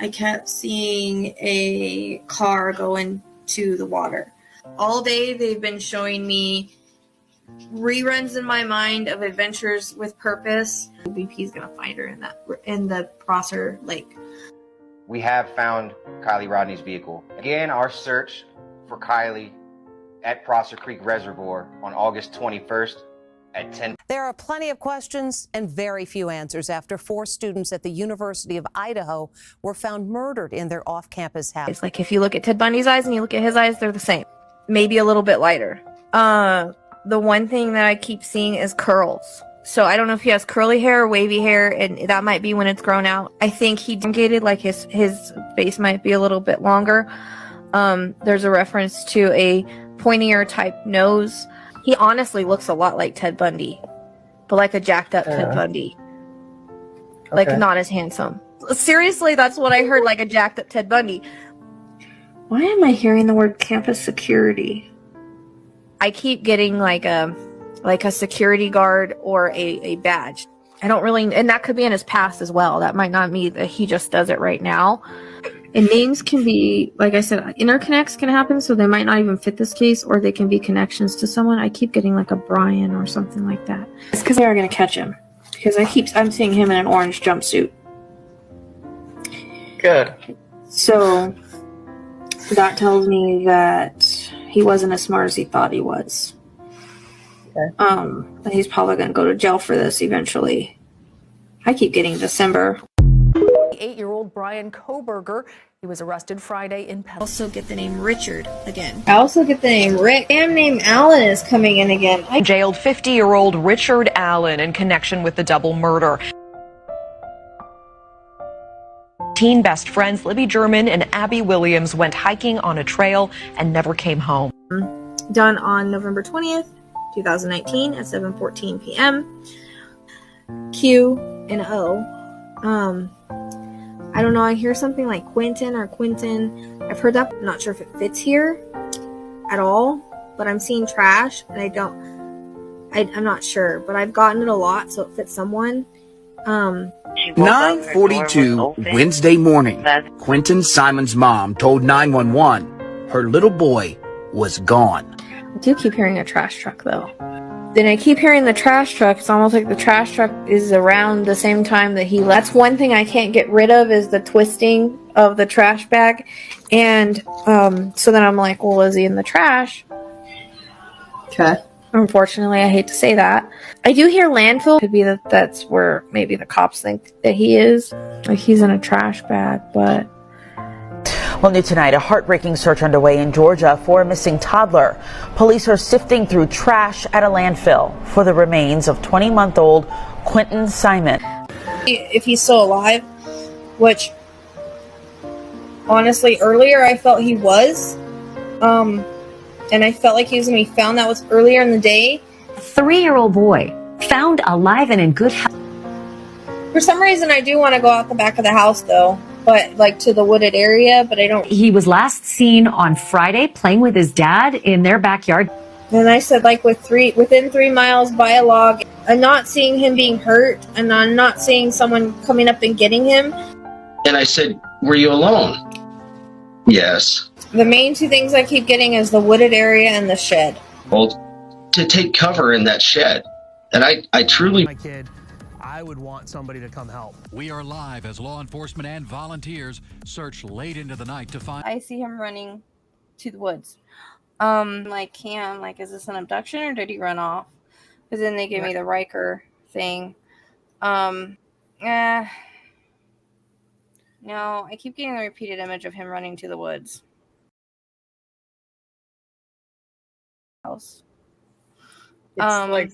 I kept seeing a car go into the water. All day they've been showing me reruns in my mind of Adventures with Purpose. BP's gonna find her in the Prosser Lake. We have found Kylie Rodney's vehicle. Again, our search for Kylie at Prosser Creek Reservoir on August 21st at 10. There are plenty of questions and very few answers after 4 students at the University of Idaho were found murdered in their off-campus house. It's like if you look at Ted Bundy's eyes and you look at his eyes, they're the same. Maybe a little bit lighter. The one thing that I keep seeing is curls. So I don't know if he has curly hair or wavy hair, and that might be when it's grown out. I think he elongated, like his face might be a little bit longer. There's a reference to a pointier type nose. He honestly looks a lot like Ted Bundy, but like a jacked up Ted Bundy. Okay. Like not as handsome. Seriously, that's what I heard, like a jacked up Ted Bundy. Why am I hearing the word campus security? I keep getting like a security guard or a badge. I don't really, and that could be in his past as well. That might not mean that he just does it right now. And names can be, like I said, interconnects can happen, so they might not even fit this case, or they can be connections to someone. I keep getting like a Brian or something like that. It's because they are going to catch him. Because I'm seeing him in an orange jumpsuit. Good. So that tells me that he wasn't as smart as he thought he was. Okay. He's probably going to go to jail for this eventually. I keep getting December. 8-year-old Brian Koberger. He was arrested Friday in Pennsylvania. Also get the name Richard again. I also get the name Rick. Damn name Allen is coming in again. Jailed 50-year-old Richard Allen in connection with the double murder. Teen best friends Libby German and Abby Williams went hiking on a trail and never came home. Done on November 20th, 2019 at 7:14 p.m. Q and O. I don't know, I hear something like Quentin or Quinton. I've heard that. I'm not sure if it fits here at all, but I'm seeing trash and I'm not sure, but I've gotten it a lot, so it fits someone. 9:42 Wednesday morning. Quentin Simon's mom told 911 her little boy was gone. I do keep hearing a trash truck though. Then I keep hearing the trash truck. It's almost like the trash truck is around the same time that he left. That's one thing I can't get rid of is the twisting of the trash bag. And so then I'm like, well, is he in the trash? Okay. Unfortunately, I hate to say that. I do hear landfill. Could be that's where maybe the cops think that he is. Like he's in a trash bag, but... Well, new tonight, a heartbreaking search underway in Georgia for a missing toddler. Police are sifting through trash at a landfill for the remains of 20-month-old Quentin Simon. If he's still alive, which honestly earlier I felt he was, and I felt like he was going to be found. That was earlier in the day. A 3-year-old boy found alive and in good health. For some reason, I do want to go out the back of the house, though, but like to the wooded area, but I don't. He was last seen on Friday playing with his dad in their backyard. And I said, like, within 3 miles by a log. I'm not seeing him being hurt, and I'm not seeing someone coming up and getting him. And I said, were you alone? Yes. The main 2 things I keep getting is the wooded area and the shed. Well, to take cover in that shed. And I truly... My kid, I would want somebody to come help. We are live as law enforcement and volunteers search late into the night to find... I see him running to the woods. Like, Cam, like, is this an abduction or did he run off? Because then they give me the Riker thing. No, I keep getting the repeated image of him running to the woods. It's like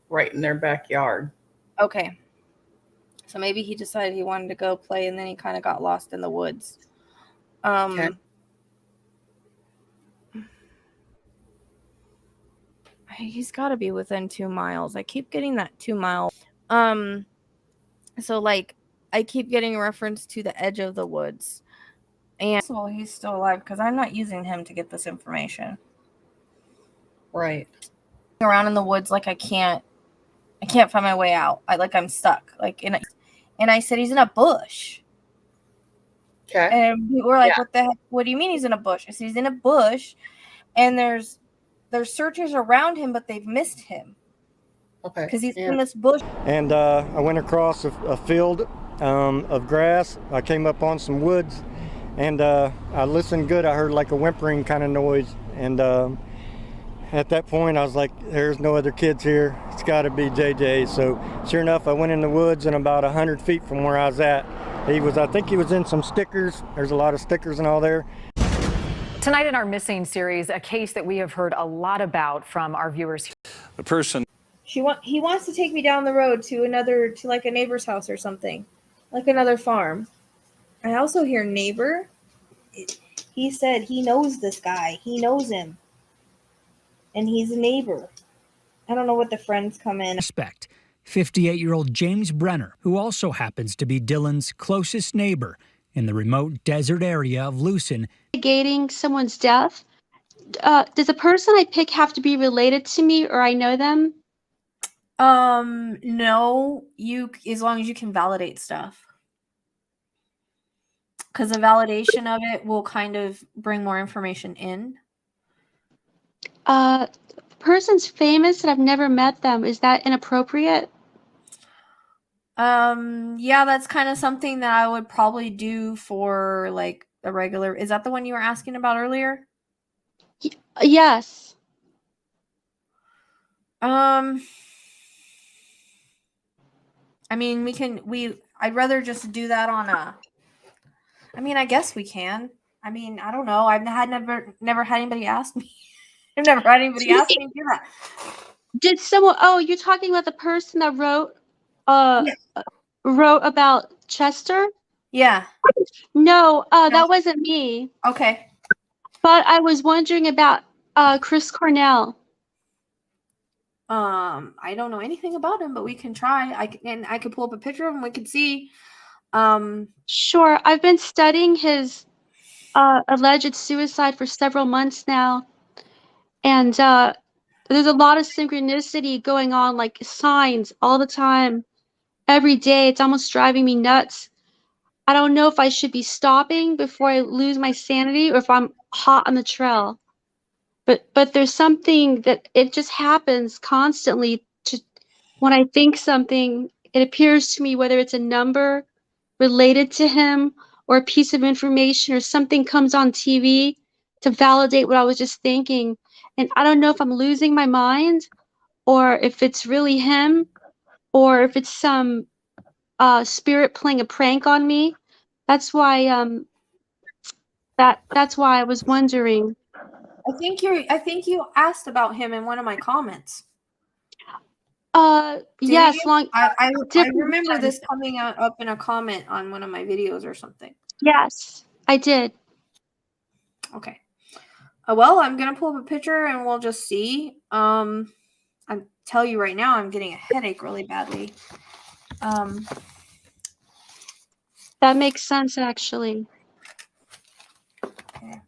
right in their backyard. Okay. So maybe he decided he wanted to go play and then he kind of got lost in the woods. Okay. He's got to be within 2 miles. I keep getting that 2 miles. So like I keep getting a reference to the edge of the woods. And so he's still alive because I'm not using him to get this information. Right. Around in the woods like I can't find my way out. I'm stuck. Like and I said he's in a bush. Okay. And we were like, what the heck? What do you mean he's in a bush? I said, he's in a bush, and there's searchers around him, but they've missed him. Okay. Because he's in this bush. And I went across a field of grass. I came up on some woods, and I listened good. I heard like a whimpering kind of noise, and at that point I was like, there's no other kids here. It's got to be JJ. So sure enough, I went in the woods, and about 100 feet from where I was at, I think he was in some stickers. There's a lot of stickers and all there. Tonight in our Missing series, a case that we have heard a lot about from our viewers. The person. He wants to take me down the road to like a neighbor's house or something, like another farm. I also hear neighbor. He said he knows this guy. He knows him. And he's a neighbor. I don't know what the friends come in. Suspect, 58-year-old James Brenner, who also happens to be Dylan's closest neighbor in the remote desert area of Lucin. Investigating someone's death. Does the person I pick have to be related to me or I know them? No, as long as you can validate stuff. Because the validation of it will kind of bring more information in. The person's famous and I've never met them. Is that inappropriate? Yeah, that's kind of something that I would probably do for like a regular. Is that the one you were asking about earlier? Yes. I mean, I'd rather just do that on I guess we can. I mean, I don't know. I've never had anybody ask me. I've never had anybody ask me to do that. Did someone, you're talking about the person that wrote about Chester? Yeah. No, that wasn't me. Okay. But I was wondering about Chris Cornell. I don't know anything about him, but we can try. I could pull up a picture of him. We could see. Sure. I've been studying his alleged suicide for several months now. And there's a lot of synchronicity going on, like signs all the time, every day. It's almost driving me nuts. I don't know if I should be stopping before I lose my sanity or if I'm hot on the trail. But there's something that it just happens constantly. When I think something, it appears to me, whether it's a number related to him or a piece of information or something comes on TV to validate what I was just thinking. And I don't know if I'm losing my mind or if it's really him or if it's some spirit playing a prank on me. That's why that's why I was wondering. I think you asked about him in one of my comments. Yes, I remember this coming up in a comment on one of my videos or something. Yes, I did. Okay. Well, I'm gonna pull up a picture and we'll just see. I tell you right now, I'm getting a headache really badly. That makes sense, actually. Okay.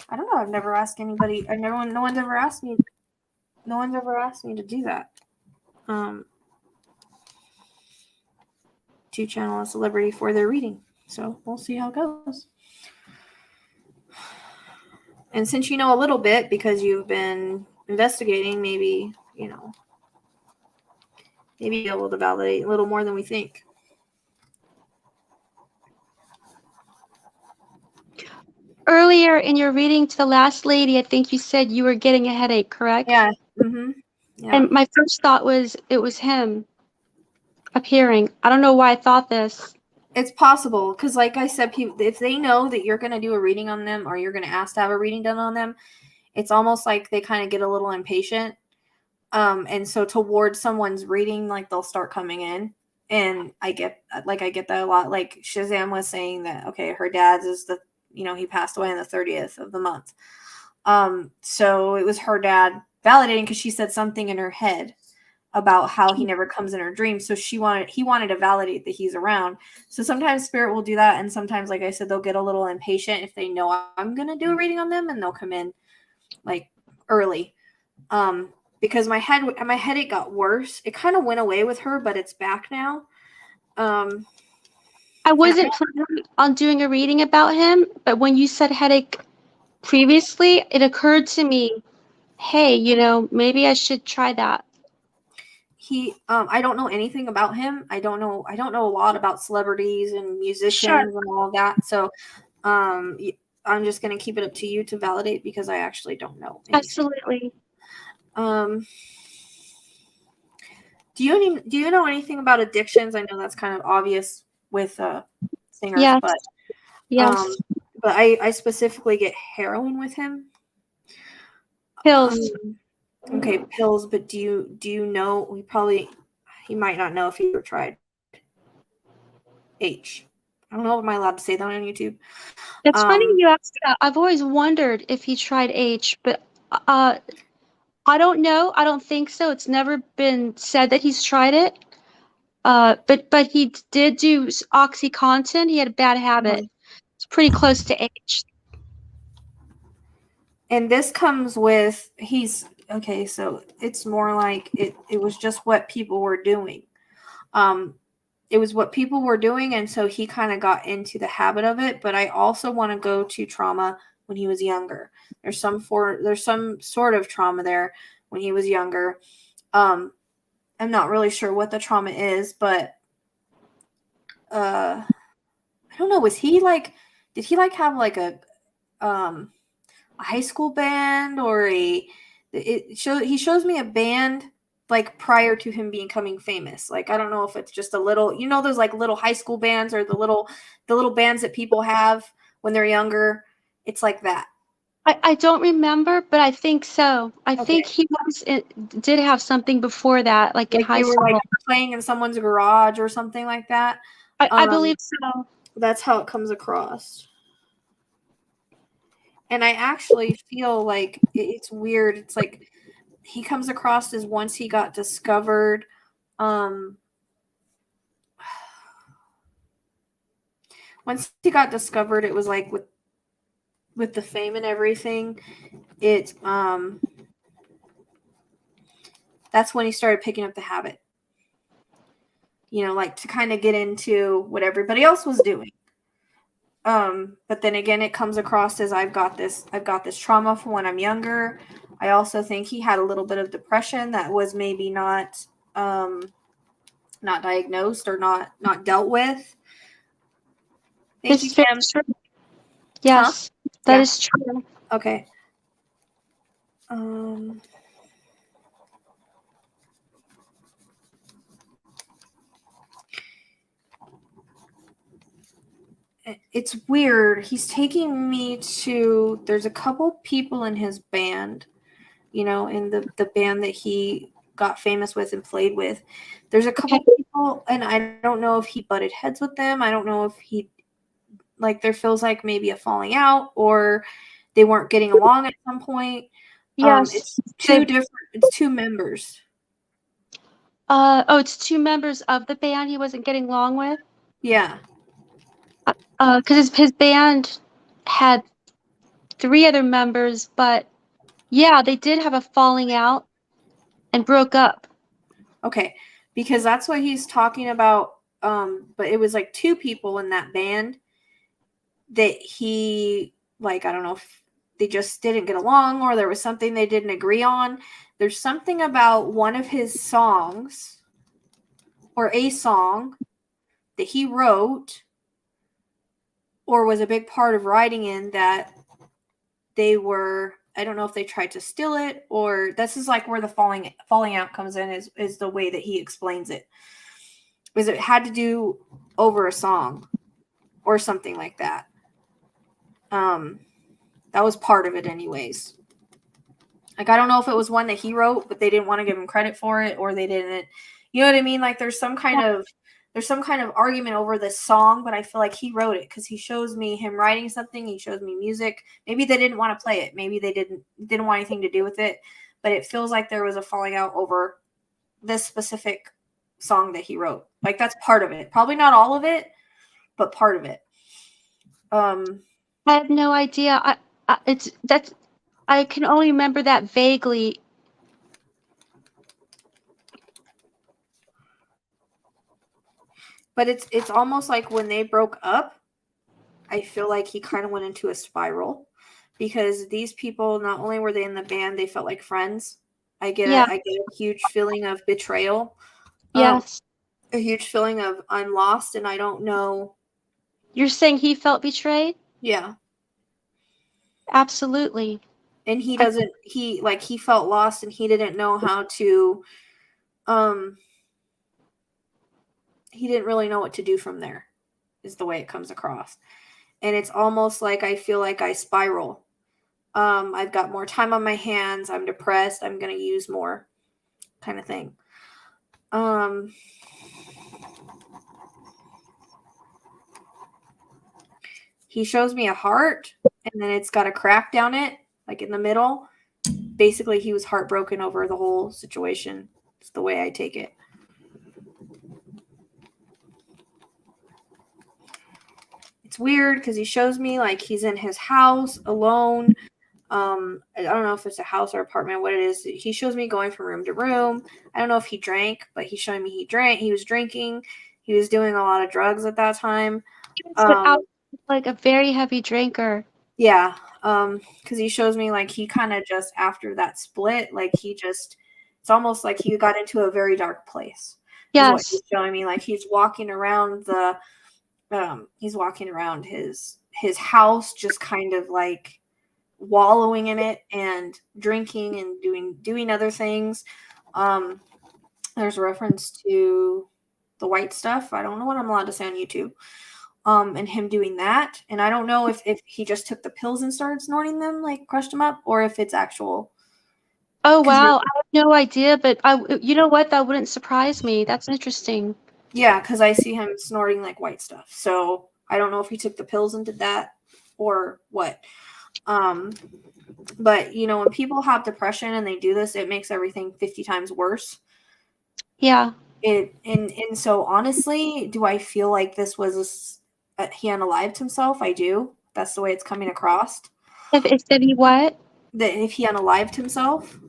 I don't know. I've never asked anybody. No one's ever asked me. No one's ever asked me to do that. To channel a celebrity for their reading. So we'll see how it goes. And since you know a little bit because you've been investigating, maybe, maybe be able to validate a little more than we think. Earlier in your reading to the last lady, I think you said you were getting a headache, correct? Yeah. Mm-hmm. Yeah. And my first thought was it was him appearing. I don't know why I thought this. It's possible because, like I said, people, if they know that you're going to do a reading on them or you're going to ask to have a reading done on them, it's almost like they kind of get a little impatient. And so towards someone's reading, like they'll start coming in. And I get that a lot. Like Shazam was saying that, okay, her dad's is he passed away on the 30th of the month. So it was her dad validating because she said something in her head about how he never comes in her dreams. So he wanted to validate that he's around. So sometimes spirit will do that. And sometimes, like I said, they'll get a little impatient if they know I'm going to do a reading on them and they'll come in like early. Because my headache got worse. It kind of went away with her, but it's back now. I I wasn't planning on doing a reading about him, but when you said headache previously, it occurred to me, hey, maybe I should try that. I don't know anything about him. I don't know a lot about celebrities and musicians and all of that. So I'm just going to keep it up to you to validate because I actually don't know anything. Absolutely. Do you know anything about addictions? I know that's kind of obvious with singers, Yes. but yes. But I specifically get heroin with him. Pills. Okay, pills. But do you know? He might not know if he ever tried H. I don't know if I'm allowed to say that on YouTube. It's funny you asked that. I've always wondered if he tried H, but I don't know. I don't think so. It's never been said that he's tried it. But he did do OxyContin. He had a bad habit. It's pretty close to H. And this comes with so it's more like it was just what people were doing. It was what people were doing, and so he kind of got into the habit of it. But I also want to go to trauma when he was younger. There's some sort of trauma there when he was younger. I'm not really sure what the trauma is, but I don't know. Did he have like a high school band or he shows me a band like prior to him becoming famous. Like, I don't know if it's just a little, those like little high school bands or the little bands that people have when they're younger. It's like that. I don't remember, but I think so. I think he did have something before that, like in high school. Like playing in someone's garage or something like that. I believe so. That's how it comes across. And I actually feel like it's weird. It's like he comes across as once he got discovered. Once he got discovered, it was like with the fame and everything. That's when he started picking up the habit. Like to kind of get into what everybody else was doing. But then again, it comes across as I've got this trauma from when I'm younger. I also think he had a little bit of depression that was maybe not diagnosed or not dealt with. Thank you, Kim. Yes, that is true. Okay. It's weird. He's taking me to. There's a couple people in his band, in the band that he got famous with and played with. There's a couple people, and I don't know if he butted heads with them. I don't know if there feels like maybe a falling out or they weren't getting along at some point. Yes. It's two members. It's two members of the band he wasn't getting along with? Yeah. Because his band had 3 other members, but yeah, they did have a falling out and broke up. Okay, because that's what he's talking about. But it was like 2 people in that band that he, I don't know if they just didn't get along or there was something they didn't agree on. There's something about one of his songs or a song that he wrote or was a big part of writing in that they were, I don't know if they tried to steal it or this is like where the falling out comes in is the way that he explains it. Was it had to do over a song or something like that. That was part of it anyways. Like, I don't know if it was one that he wrote, but they didn't want to give him credit for it or they didn't, you know what I mean? Like there's some kind of argument over this song, but I feel like he wrote it because he shows me him writing something. He shows me music. Maybe they didn't want to play it. Maybe they didn't want anything to do with it, but it feels like there was a falling out over this specific song that he wrote. Like that's part of it. Probably not all of it, but part of it. I have no idea. I can only remember that vaguely. But it's almost like when they broke up, I feel like he kind of went into a spiral, because these people, not only were they in the band, they felt like friends. I get a huge feeling of betrayal. Yes. A huge feeling of I'm lost and I don't know. You're saying he felt betrayed? Yeah. Absolutely. And he felt lost and he didn't know how to he didn't really know what to do from there, is the way it comes across. And it's almost like I feel like I spiral. I've got more time on my hands. I'm depressed. I'm going to use more, kind of thing. He shows me a heart, and then it's got a crack down it, like in the middle. Basically, he was heartbroken over the whole situation. It's the way I take it. It's weird because he shows me like he's in his house alone. I don't know if it's a house or apartment, what it is. He shows me going from room to room. I don't know if he drank, but he's showing me he drank. He was drinking. He was doing a lot of drugs at that time. Like a very heavy drinker. Yeah. Because he shows me like he kind of just after that split, like it's almost like he got into a very dark place. Yes. What he's showing me, like he's walking around his house, just kind of like wallowing in it and drinking and doing other things. There's a reference to the white stuff. I don't know what I'm allowed to say on YouTube. And him doing that. And I don't know if he just took the pills and started snorting them, like crushed them up, or if it's actual. Oh, wow. I have no idea, but you know what? That wouldn't surprise me. That's interesting. Yeah, because I see him snorting like white stuff. So I don't know if he took the pills and did that or what. But when people have depression and they do this, it makes everything 50 times worse. Yeah. And so honestly, do I feel like this was he unalived himself? I do. That's the way it's coming across. If he what? That if he unalived himself.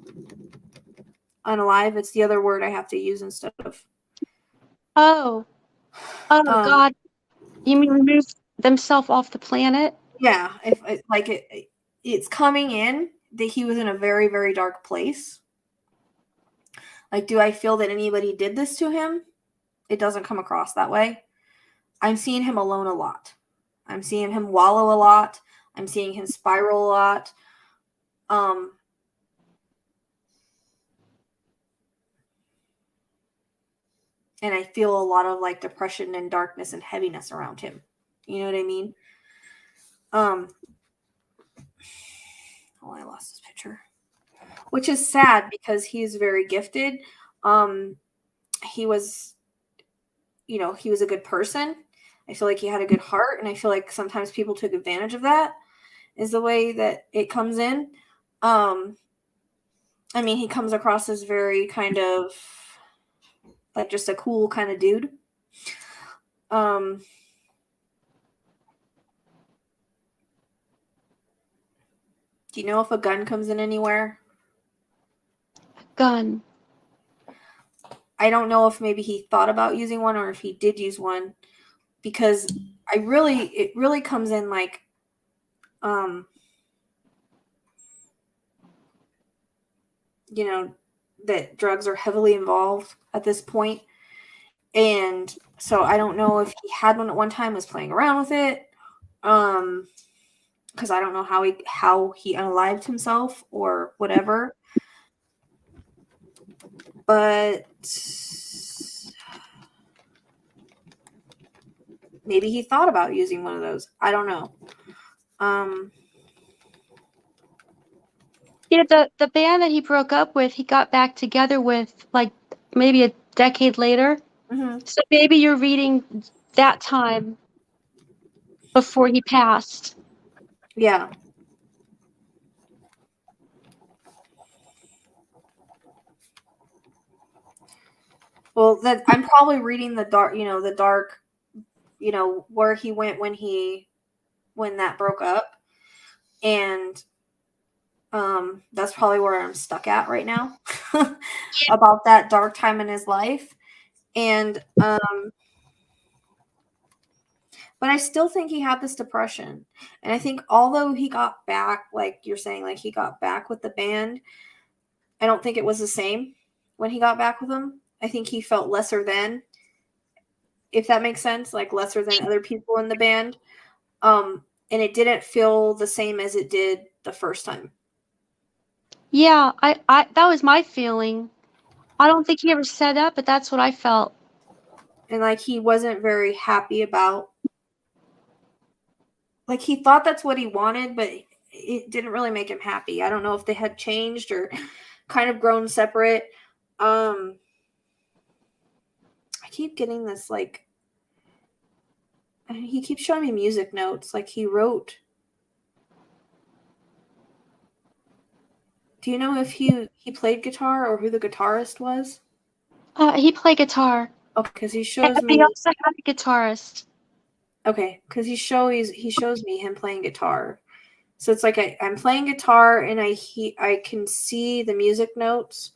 Unalive, it's the other word I have to use instead of. Oh. God. You mean remove themselves off the planet? Yeah. If it's coming in that he was in a very, very dark place. Like, do I feel that anybody did this to him? It doesn't come across that way. I'm seeing him alone a lot. I'm seeing him wallow a lot. I'm seeing him spiral a lot. And I feel a lot of like depression and darkness and heaviness around him. You know what I mean? Oh, I lost this picture. Which is sad because he's very gifted. He was a good person. I feel like he had a good heart, and I feel like sometimes people took advantage of that, is the way that it comes in. He comes across as very kind of like just a cool kind of dude. Do you know if a gun comes in anywhere? Gun. I don't know if maybe he thought about using one or if he did use one, because it really comes in like that drugs are heavily involved at this point. And so I don't know if he had one at one time, was playing around with it. Because I don't know how he unalived himself or whatever. But maybe he thought about using one of those. I don't know. Yeah, the band that he broke up with, he got back together with like maybe a decade later. Mm-hmm. So maybe you're reading that time before he passed. Yeah. Well, I'm probably reading the dark, where he went when that broke up. And that's probably where I'm stuck at right now about that dark time in his life. And But I still think he had this depression. And I think although he got back, like you're saying, like he got back with the band, I don't think it was the same when he got back with them. I think he felt lesser than, if that makes sense, like lesser than other people in the band. And it didn't feel the same as it did the first time. Yeah, I that was my feeling. I don't think he ever said that, but that's what I felt. And like he wasn't very happy about, like he thought that's what he wanted, but it didn't really make him happy. I don't know if they had changed or kind of grown separate. I keep getting this, like, he keeps showing me music notes, like he wrote. Do you know if he played guitar or who the guitarist was? He played guitar. Okay, because he shows And me. he also had a guitarist. Okay, because he shows me him playing guitar. So it's like I'm playing guitar and I can see the music notes.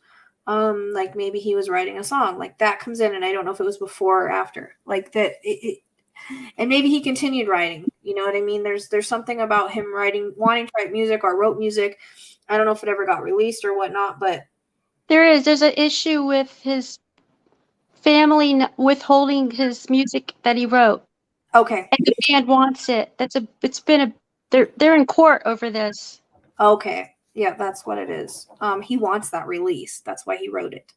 Like maybe he was writing a song, like that comes in, and I don't know if it was before or after, like that. And maybe he continued writing. You know what I mean? There's something about him wanting to write music or wrote music. I don't know if it ever got released or whatnot, but There's an issue with his family withholding his music that he wrote. Okay. And the band wants it. They're in court over this. Okay. Yeah, that's what it is. He wants that release. That's why he wrote it.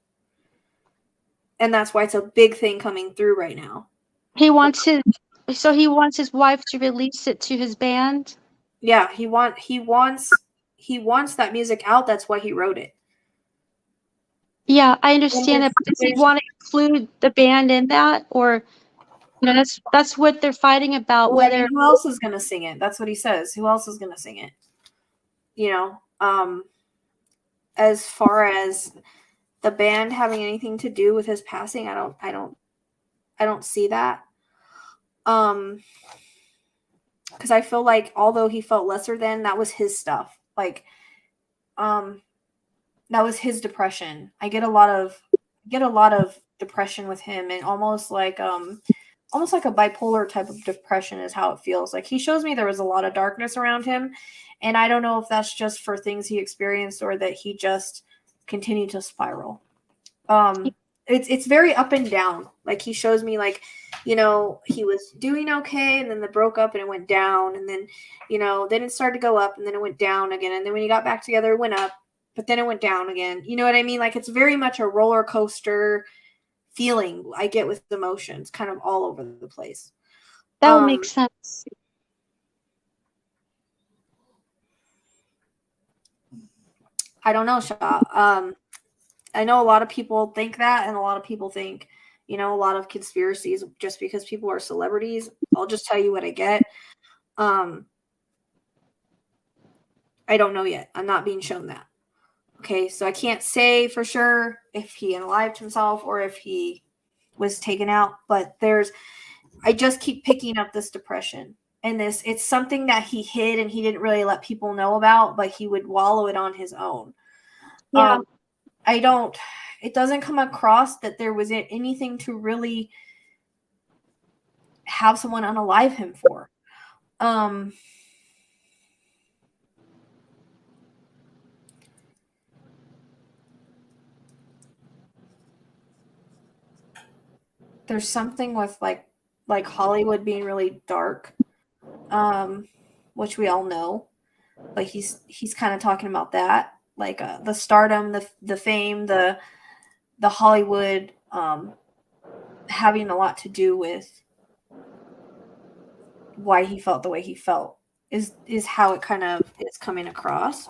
And that's why it's a big thing coming through right now. He wants his wife to release it to his band. Yeah, he wants that music out. That's why he wrote it. Yeah, I understand that. Does he want to include the band in that, or that's what they're fighting about? Well, Whether who else is going to sing it? That's what he says. Who else is going to sing it? You know, as far as the band having anything to do with his passing, I don't see that. Because I feel like although he felt lesser than, that was his stuff. Like, that was his depression. I get a lot of depression with him, and almost like a bipolar type of depression is how it feels. Like he shows me there was a lot of darkness around him, and I don't know if that's just for things he experienced or that he just continued to spiral. It's very up and down. Like he shows me, like, you know, he was doing okay, and then they broke up and it went down, and then, you know, then it started to go up and then it went down again, and then when he got back together it went up, but then it went down again. You know what I mean? Like it's very much a roller coaster feeling I get with emotions, kind of all over the place. That would make sense. I don't know, Sha. I know a lot of people think that, and a lot of people think, you know, a lot of conspiracies just because people are celebrities. I'll just tell you what I get. I don't know yet. I'm not being shown that. Okay, so I can't say for sure if he unalived himself or if he was taken out, but I just keep picking up this depression, and it's something that he hid and he didn't really let people know about, but he would wallow it on his own. Yeah. It doesn't come across that there was anything to really have someone unalive him for. There's something with like Hollywood being really dark, which we all know, but he's kind of talking about that, like the stardom, the fame, the Hollywood having a lot to do with why he felt the way he felt is how it kind of is coming across.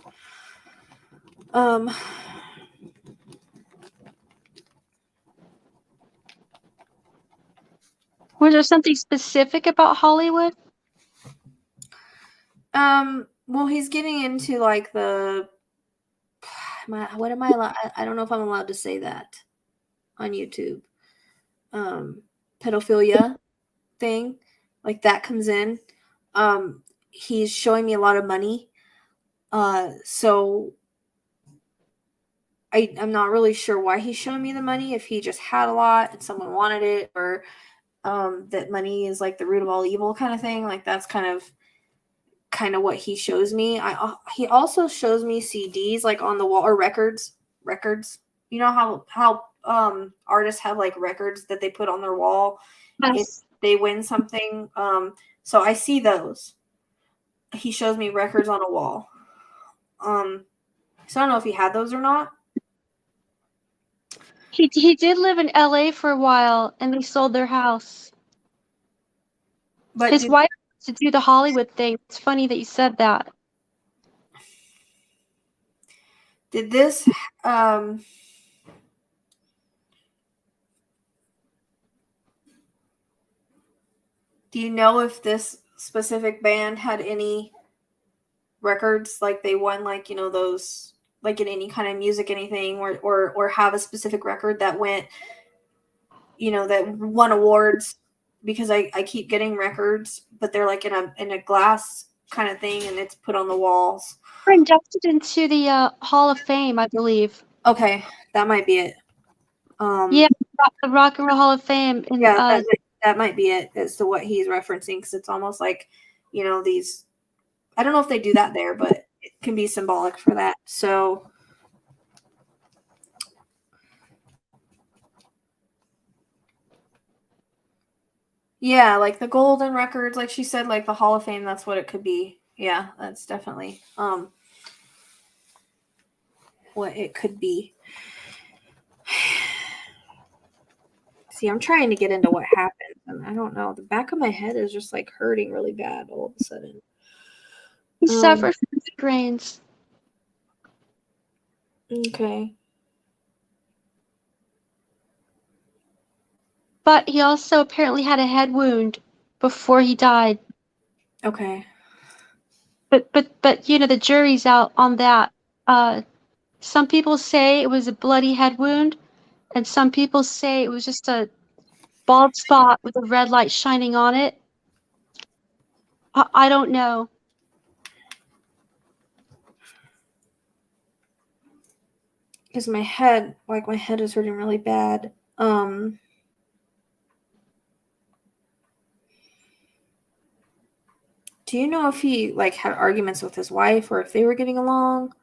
Was there something specific about Hollywood? Well, he's getting into like what am I allowed? I don't know if I'm allowed to say that on YouTube. Pedophilia thing, like that comes in. He's showing me a lot of money. So I'm not really sure why he's showing me the money, if he just had a lot and someone wanted it, or that money is like the root of all evil kind of thing. Like that's kind of what he shows me. He also shows me CDs like on the wall, or records. You know how artists have like records that they put on their wall if they win something. So I see those. He shows me records on a wall. So I don't know if he had those or not. He did live in LA for a while, and they sold their house. But his wife to do the Hollywood thing. It's funny that you said that. Did this do you know if this specific band had any records, like they won, like, you know, those, like in any kind of music, anything, or have a specific record that went, you know, that won awards? Because I keep getting records, but they're like in a glass kind of thing, and it's put on the walls. We're inducted into the Hall of Fame, I believe. Okay, that might be it. Yeah, the Rock and Roll Hall of Fame. And, yeah, that might be it as to what he's referencing, because it's almost like, you know, these, I don't know if they do that there, but it can be symbolic for that. So yeah, like the golden records, like she said, like the Hall of Fame, that's what it could be. Yeah, that's definitely what it could be. See, I'm trying to get into what happened, and I don't know. The back of my head is just like hurting really bad all of a sudden. He suffered from migraines. Okay. But he also apparently had a head wound before he died. Okay. But you know, the jury's out on that. Some people say it was a bloody head wound, and some people say it was just a bald spot with a red light shining on it. I don't know. Because my head is hurting really bad. Do you know if he like had arguments with his wife, or if they were getting along?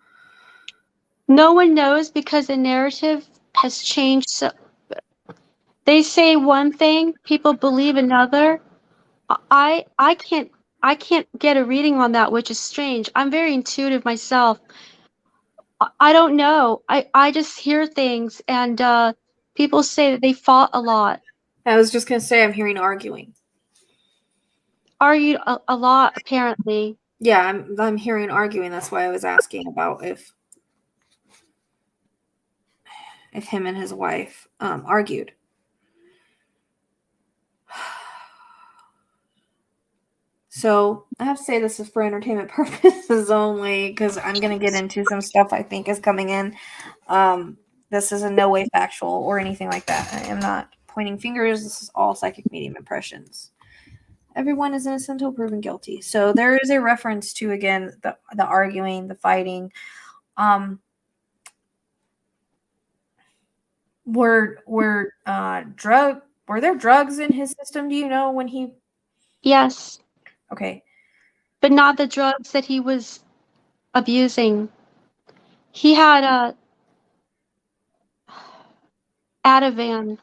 No one knows, because the narrative has changed. So they say one thing, people believe another. I can't get a reading on that, which is strange. I'm very intuitive myself. I don't know. I just hear things, and people say that they fought a lot. I was just gonna say, I'm hearing arguing. Argued a lot, apparently. Yeah, I'm hearing arguing. That's why I was asking about if him and his wife argued. So I have to say this is for entertainment purposes only, because I'm going to get into some stuff I think is coming in. This is in no way factual or anything like that. I am not pointing fingers. This is all psychic medium impressions. Everyone is innocent until proven guilty. So there is a reference to, again, the arguing, the fighting. Were there drugs in his system? Do you know when he? Yes. Okay. But not the drugs that he was abusing. He had a Ativan.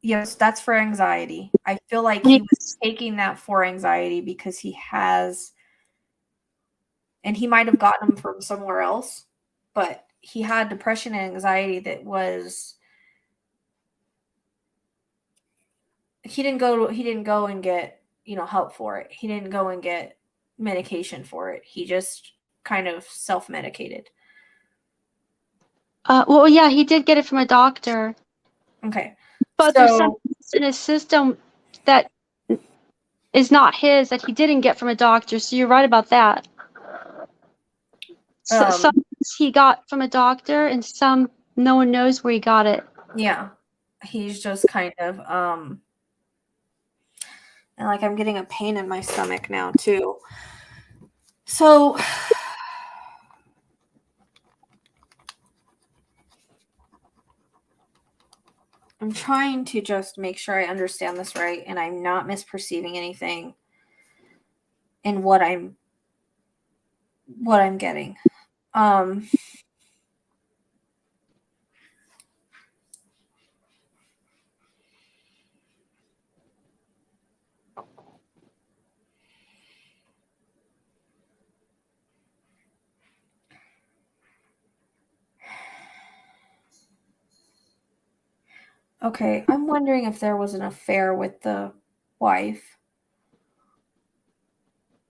Yes, that's for anxiety. I feel like he was taking that for anxiety because he has, and he might have gotten them from somewhere else, but he had depression and anxiety that was, he didn't go and get, you know, help for it. He didn't go and get medication for it. He just kind of self-medicated. Well, yeah, he did get it from a doctor. Okay. But there's something in his system that is not his that he didn't get from a doctor. So you're right about that. So some he got from a doctor, and some no one knows where he got it. Yeah. He's just kind of and like I'm getting a pain in my stomach now too. So I'm trying to just make sure I understand this right and I'm not misperceiving anything in what I'm getting. Okay, I'm wondering if there was an affair with the wife.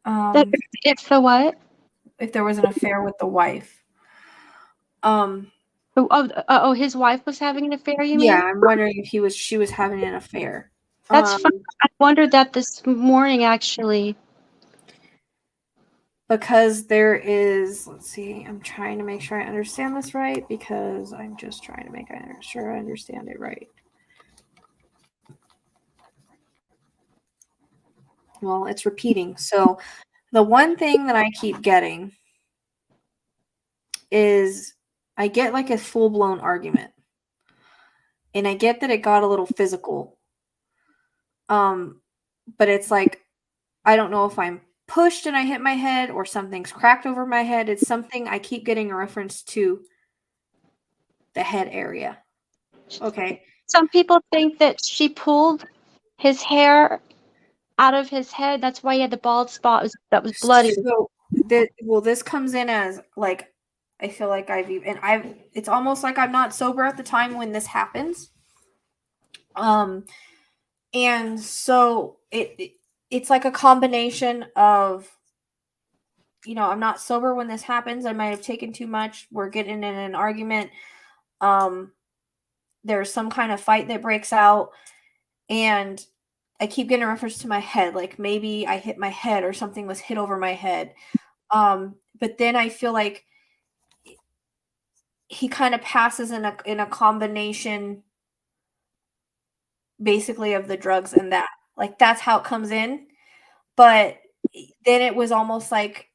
If the what? If there was an affair with the wife. His wife was having an affair, you Yeah, mean? I'm wondering if she was having an affair. That's fine. I wondered that this morning, actually. Because there is, let's see, I'm trying to make sure I understand this right because I'm just trying to make sure I understand it right. Well, it's repeating. So the one thing that I keep getting is I get like a full-blown argument. And I get that it got a little physical. But it's like, I don't know if I'm pushed and I hit my head or something's cracked over my head. It's something I keep getting a reference to the head area. Okay. Some people think that she pulled his hair out of his head. That's why he had the bald spot that was bloody. So this comes in as like, I feel like it's almost like I'm not sober at the time when this happens. And so it's like a combination of, I'm not sober when this happens. I might have taken too much. We're getting in an argument. There's some kind of fight that breaks out, and I keep getting a reference to my head, like maybe I hit my head or something was hit over my head. But then I feel like he kind of passes in a combination basically of the drugs and that. Like that's how it comes in. But then it was almost like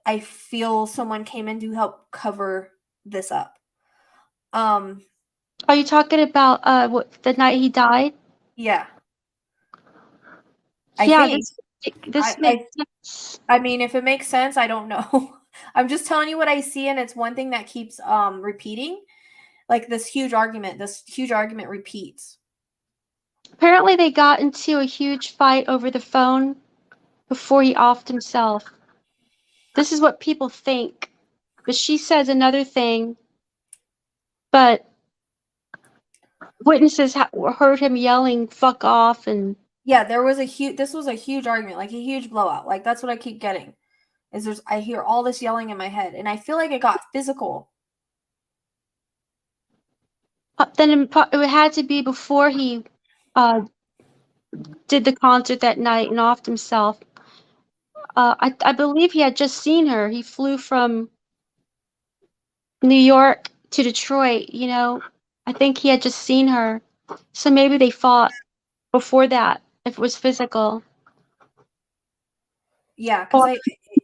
I feel someone came in to help cover this up. Are you talking about the night he died? Yeah. This makes sense. I mean, if it makes sense, I don't know. I'm just telling you what I see, and it's one thing that keeps repeating. Like this huge argument repeats. Apparently, they got into a huge fight over the phone before he offed himself. This is what people think. But she says another thing. But witnesses heard him yelling, "Fuck off," and yeah, this was a huge argument, like a huge blowout. Like that's what I keep getting. I hear all this yelling in my head, and I feel like it got physical. Then it had to be before he did the concert that night and offed himself. I believe he had just seen her. He flew from New York to Detroit, I think he had just seen her. So maybe they fought before that, if it was physical. Yeah,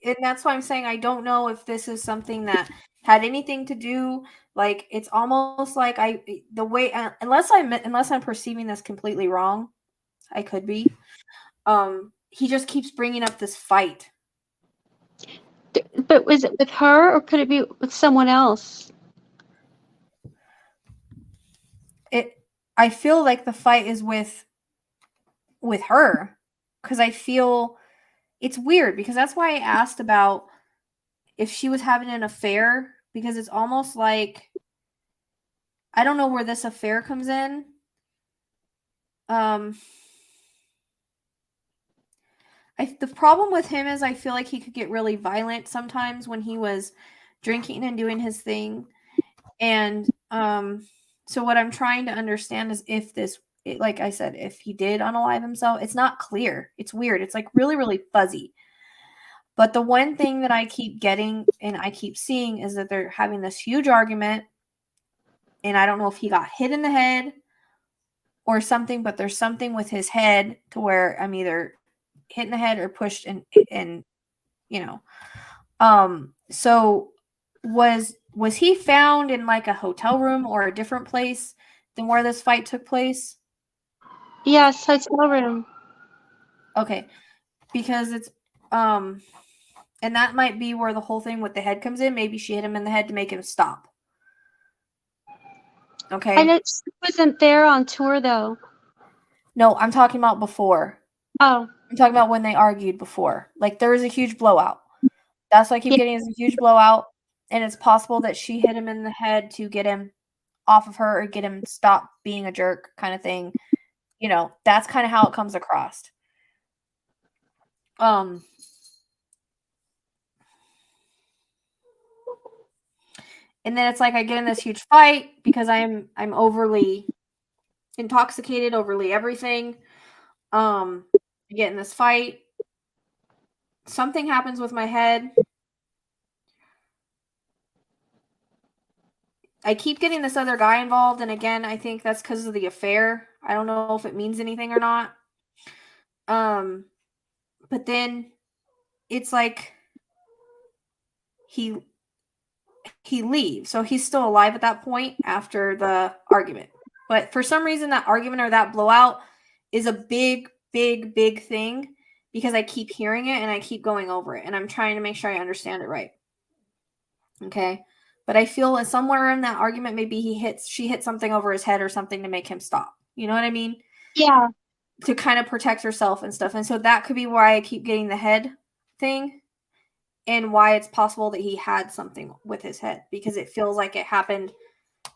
and that's why I'm saying I don't know if this is something that had anything to do. Like it's almost like unless I'm perceiving this completely wrong, I could be. He just keeps bringing up this fight. But was it with her or could it be with someone else? I feel like the fight is with her because I feel it's weird because that's why I asked about if she was having an affair, because it's almost like I don't know where this affair comes in. The problem with him is I feel like he could get really violent sometimes when he was drinking and doing his thing. And so what I'm trying to understand is if like I said, if he did unalive himself, it's not clear. It's weird. It's like really, really fuzzy. But the one thing that I keep getting and I keep seeing is that they're having this huge argument. And I don't know if he got hit in the head or something, but there's something with his head to where I'm either hit in the head or pushed and so was he found in like a hotel room or a different place than where this fight took place? Yes, hotel room. Okay, because it's and that might be where the whole thing with the head comes in. Maybe she hit him in the head to make him stop. Okay. I know she wasn't there on tour though. No, I'm talking about before. Oh. I'm talking about when they argued before. Like, there was a huge blowout. That's what I keep getting, is a huge blowout. And it's possible that she hit him in the head to get him off of her or get him to stop being a jerk kind of thing. You know, that's kind of how it comes across. And then it's like I get in this huge fight because I'm overly intoxicated, overly everything. I get in this fight. Something happens with my head. I keep getting this other guy involved, and again, I think that's because of the affair. I don't know if it means anything or not. But then it's like he leaves. So he's still alive at that point after the argument. But for some reason, that argument or that blowout is a big, big, big thing because I keep hearing it and I keep going over it. And I'm trying to make sure I understand it right. Okay. But I feel that somewhere in that argument, maybe she hit something over his head or something to make him stop. You know what I mean? Yeah. To kind of protect herself and stuff. And so that could be why I keep getting the head thing and why it's possible that he had something with his head, because it feels like it happened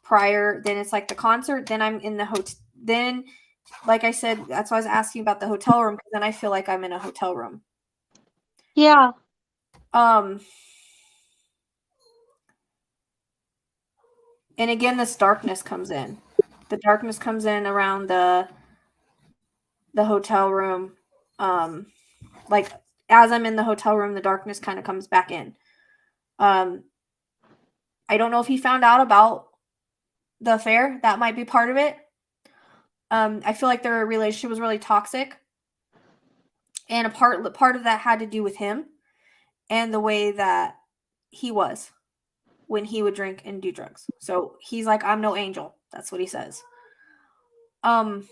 prior. Then it's like the concert. Then I'm in the hotel. Then, like I said, that's why I was asking about the hotel room, because then I feel like I'm in a hotel room. Yeah. And again, this darkness comes in. The darkness comes in around the hotel room. Like as I'm in the hotel room, the darkness kind of comes back in. I don't know if he found out about the affair. That might be part of it. I feel like their relationship was really toxic. And a part of that had to do with him and the way that he was when he would drink and do drugs. So he's like, I'm no angel. That's what he says. And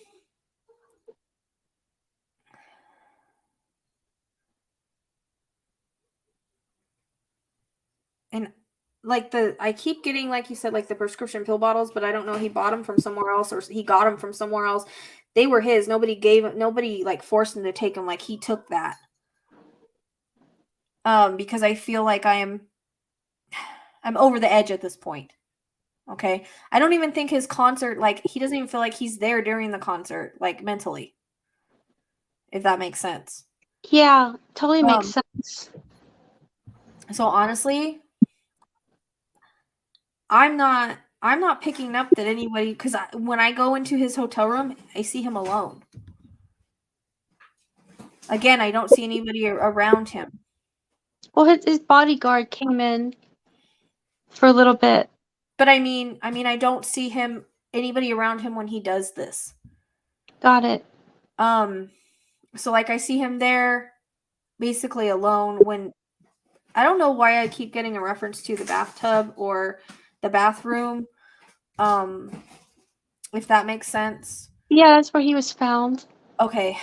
like I keep getting, like you said, like the prescription pill bottles, but I don't know. He bought them from somewhere else, or he got them from somewhere else. They were his. Nobody like forced him to take them. Like he took that. Because I feel like I'm over the edge at this point. Okay. I don't even think his concert, like he doesn't even feel like he's there during the concert, like mentally. If that makes sense. Yeah, totally makes sense. So honestly, I'm not picking up that anybody, because when I go into his hotel room, I see him alone. Again, I don't see anybody around him. Well, his bodyguard came in for a little bit. But I mean, I don't see anybody around him when he does this. Got it. So like I see him there basically alone when I don't know why I keep getting a reference to the bathtub or the bathroom. If that makes sense. Yeah, that's where he was found. Okay.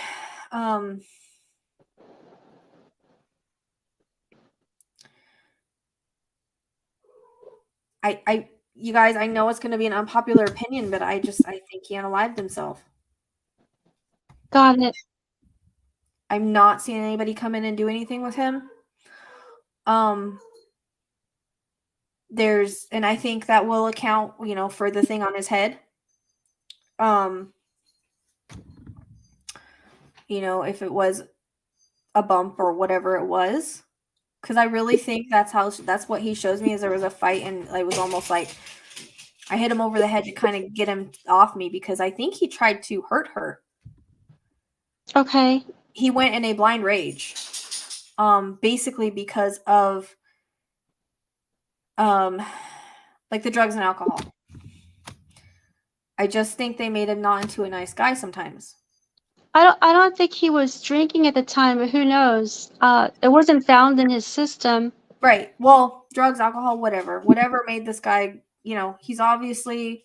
You guys, I know it's going to be an unpopular opinion, but I think he unalived himself. Got it. I'm not seeing anybody come in and do anything with him. And I think that will account, for the thing on his head. If it was a bump or whatever it was. Because I really think that's what he shows me, is there was a fight and it was almost like I hit him over the head to kind of get him off me, because I think he tried to hurt her. Okay. He went in a blind rage, basically because of like the drugs and alcohol. I just think they made him not into a nice guy sometimes. I don't think he was drinking at the time, but who knows? It wasn't found in his system. Right. Well, drugs, alcohol, whatever made this guy, he's obviously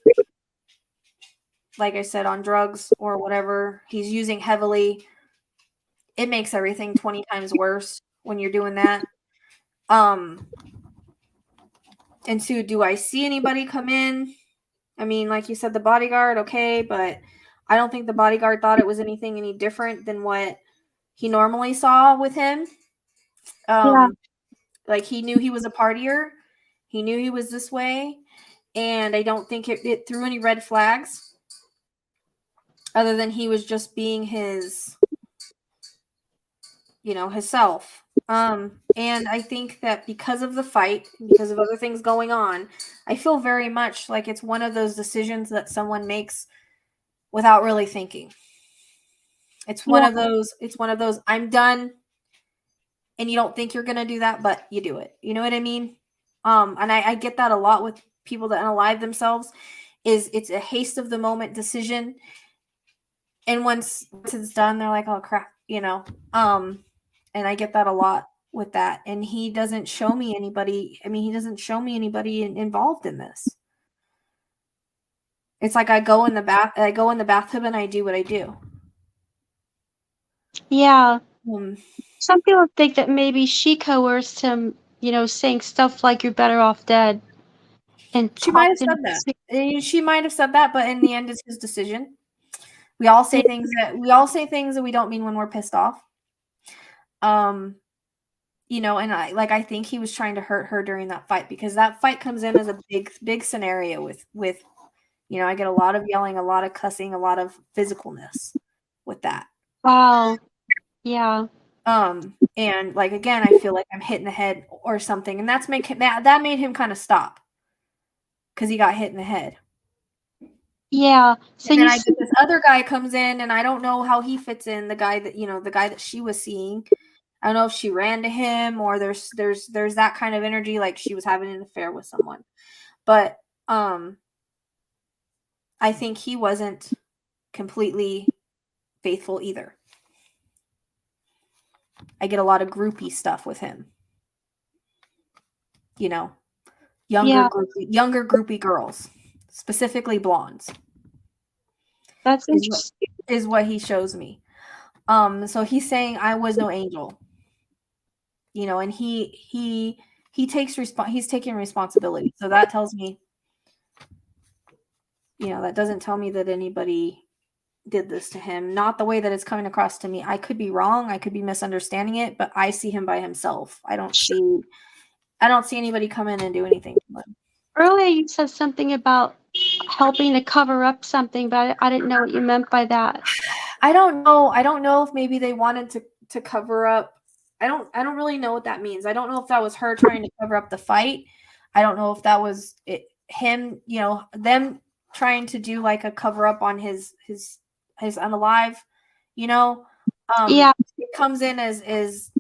like I said, on drugs or whatever he's using heavily, it makes everything 20 times worse when you're doing that. And so do I see anybody come in? I mean, like you said, the bodyguard, okay, but I don't think the bodyguard thought it was anything any different than what he normally saw with him. Like he knew he was a partier. He knew he was this way. And I don't think it threw any red flags other than he was just being his, himself. And I think that because of the fight, because of other things going on, I feel very much like it's one of those decisions that someone makes without really thinking. It's one of those, I'm done. And you don't think you're going to do that, but you do it. You know what I mean? And I get that a lot with people that unalive themselves it's a haste of the moment decision. And once it's done, they're like, oh crap, and I get that a lot with that. And he doesn't show me anybody. I mean, he doesn't show me anybody involved in this. It's like I go in the bathtub and I do what I do. Yeah. Some people think that maybe she coerced him, saying stuff like "you're better off dead." And she might have said that. She might have said that, but in the end, it's his decision. We all say things that we don't mean when we're pissed off. And I think he was trying to hurt her during that fight, because that fight comes in as a big scenario with I get a lot of yelling, a lot of cussing, a lot of physicalness with that. Wow. Yeah. And like, again, I feel like I'm hit in the head or something, and that made him kind of stop because he got hit in the head. Yeah. So and then I get this other guy comes in, and I don't know how he fits in. The guy that she was seeing, I don't know if she ran to him or there's that kind of energy, like she was having an affair with someone. But I think he wasn't completely faithful either. I get a lot of groupie stuff with him. Younger groupie girls, specifically blondes. That's interesting. Is what he shows me. So he's saying I was no angel. And he's taking responsibility. So that tells me, that doesn't tell me that anybody did this to him. Not the way that it's coming across to me. I could be wrong. I could be misunderstanding it, but I see him by himself. I don't see anybody come in and do anything to him. Earlier you said something about helping to cover up something, but I didn't know what you meant by that. I don't know if maybe they wanted to cover up. I don't really know what that means. I don't know if that was her trying to cover up the fight. I don't know if that was him, them trying to do like a cover up on his unalive, Yeah. It comes in as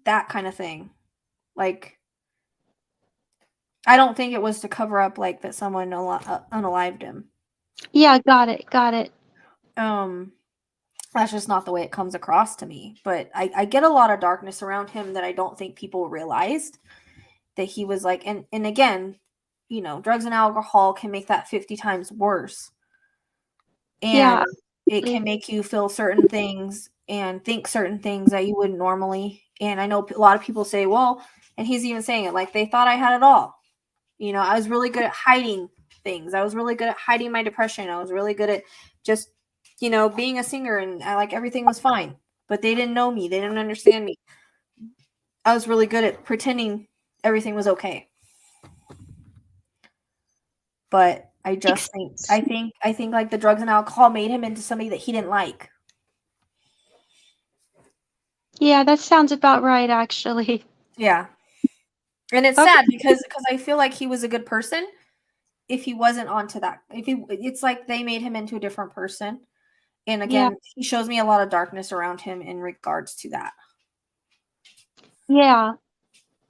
that kind of thing. Like, I don't think it was to cover up like that someone unalived him. Yeah, got it. That's just not the way it comes across to me. But I get a lot of darkness around him that I don't think people realized that he was like, and again, drugs and alcohol can make that 50 times worse. And it can make you feel certain things and think certain things that you wouldn't normally. And I know a lot of people say, well, and he's even saying it, like they thought I had it all. I was really good at hiding things. I was really good at hiding my depression. I was really good at just, being a singer, and everything was fine. But they didn't know me. They didn't understand me. I was really good at pretending everything was okay. But I just think like the drugs and alcohol made him into somebody that he didn't like. Yeah, that sounds about right, actually. Yeah. And it's sad because I feel like he was a good person if he wasn't onto that. It's like they made him into a different person. And again, he shows me a lot of darkness around him in regards to that. Yeah.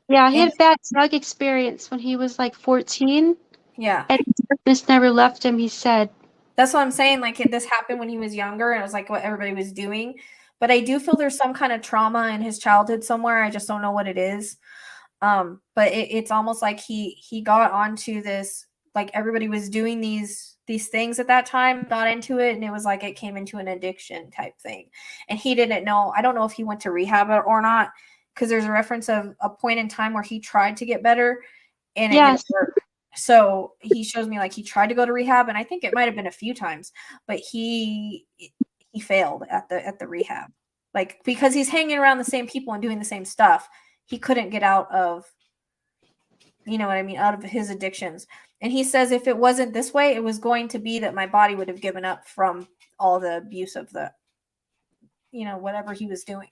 Yeah, he had a bad drug experience when he was like 14. Yeah. And darkness never left him, he said. That's what I'm saying. Like, this happened when he was younger, and it was like what everybody was doing. But I do feel there's some kind of trauma in his childhood somewhere. I just don't know what it is. But it's almost like he got onto this like everybody was doing these things at that time, got into it, and it was like it came into an addiction type thing. And he didn't know. I don't know if he went to rehab or not, because there's a reference of a point in time where he tried to get better and it didn't work. So he shows me like he tried to go to rehab, and I think it might have been a few times, but he failed at the rehab. Like, because he's hanging around the same people and doing the same stuff, he couldn't get out of, you know what I mean, out of his addictions. And he says if it wasn't this way, it was going to be that my body would have given up from all the abuse of the, you know, whatever he was doing.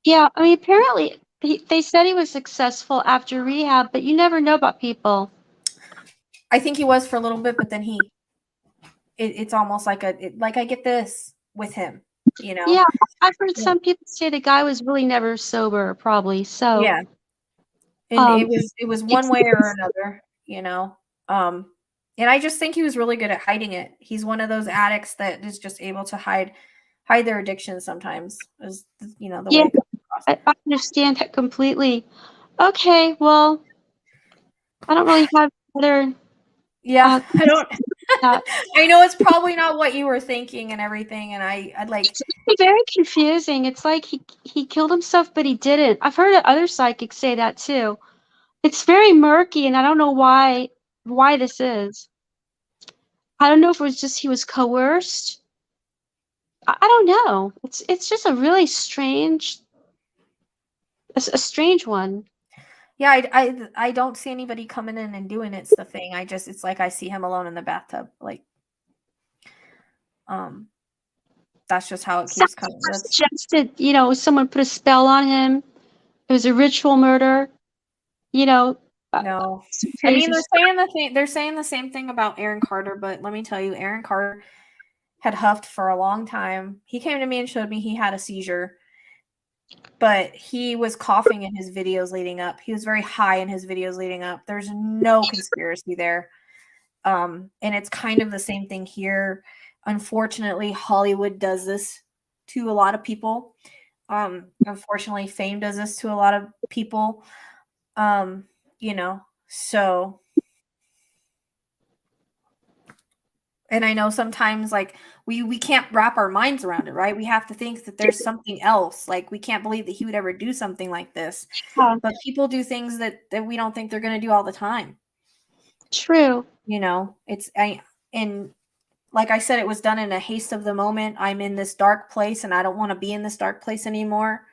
Yeah, I mean, apparently they said he was successful after rehab, but you never know about people. I think he was for a little bit, but then it's almost like like I get this with him, you know? Yeah, I've heard some people say the guy was really never sober, probably. So yeah, and it was one way or another, you know. And I just think he was really good at hiding it. He's one of those addicts that is just able to hide their addiction sometimes. Is, you know, the way. I understand that completely. Okay, well, I don't really have other. Yeah, I don't. I know it's probably not what you were thinking and everything, and I'd like. It's very confusing. It's like he killed himself, but he didn't. I've heard other psychics say that too. It's very murky, and I don't know why this is. I don't know if it was just he was coerced. I don't know. It's just a really strange, a strange one. Yeah, I don't see anybody coming in and doing it's the thing. It's like I see him alone in the bathtub. Like, that's just how it keeps coming. Suggested, you know, someone put a spell on him. It was a ritual murder. You know. No, I mean they're saying the same thing about Aaron Carter, but let me tell you, Aaron Carter had huffed for a long time. He came to me and showed me he had a seizure, but he was coughing in his videos leading up. He was very high in his videos leading up. There's no conspiracy there. And it's kind of the same thing here. Unfortunately, Hollywood does this to a lot of people. Unfortunately, fame does this to a lot of people. You know, so, and I know sometimes like we can't wrap our minds around it, right? We have to think that there's something else. Like, we can't believe that he would ever do something like this. But people do things that we don't think they're going to do all the time. True. You know, and like I said, it was done in a haste of the moment. I'm in this dark place and I don't want to be in this dark place anymore.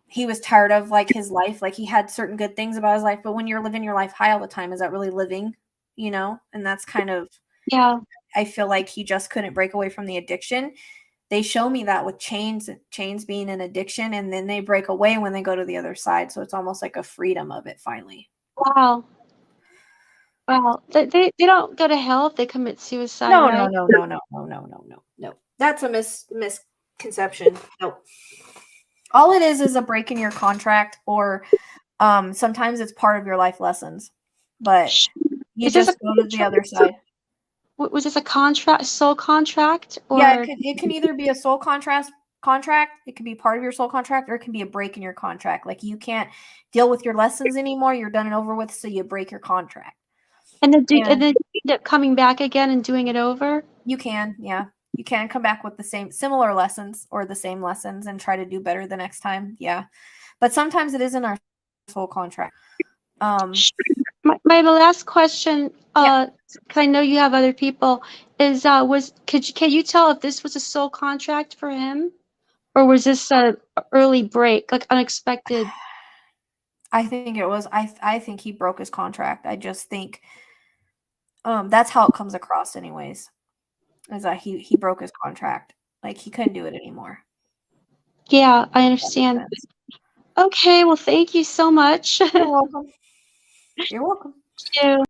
He was tired of like his life. Like, he had certain good things about his life, but when you're living your life high all the time, is that really living? You know? And that's kind of, yeah. I feel like he just couldn't break away from the addiction. They show me that with chains being an addiction, and then they break away when they go to the other side. So it's almost like a freedom of it finally. Wow. Wow. They don't go to hell if they commit suicide. No, right? no. That's a misconception. No. All it is a break in your contract, or sometimes it's part of your life lessons. But you just go to the other side. Was this a soul contract? Or? Yeah, it can either be a soul contract. It can be part of your soul contract, or it can be a break in your contract. Like, you can't deal with your lessons anymore. You're done and over with, so you break your contract. And then you end up coming back again and doing it over? You can, yeah. You can come back with the similar lessons or the same lessons and try to do better the next time. Yeah. But sometimes it isn't our soul contract. My last question, because I know you have other people, is can you tell if this was a soul contract for him, or was this a early break, like unexpected? I think it was. I think he broke his contract. I just think that's how it comes across, anyways. Is that he broke his contract? Like, he couldn't do it anymore. Yeah, I understand. Okay, well, thank you so much. You're welcome. You're welcome. Thank you.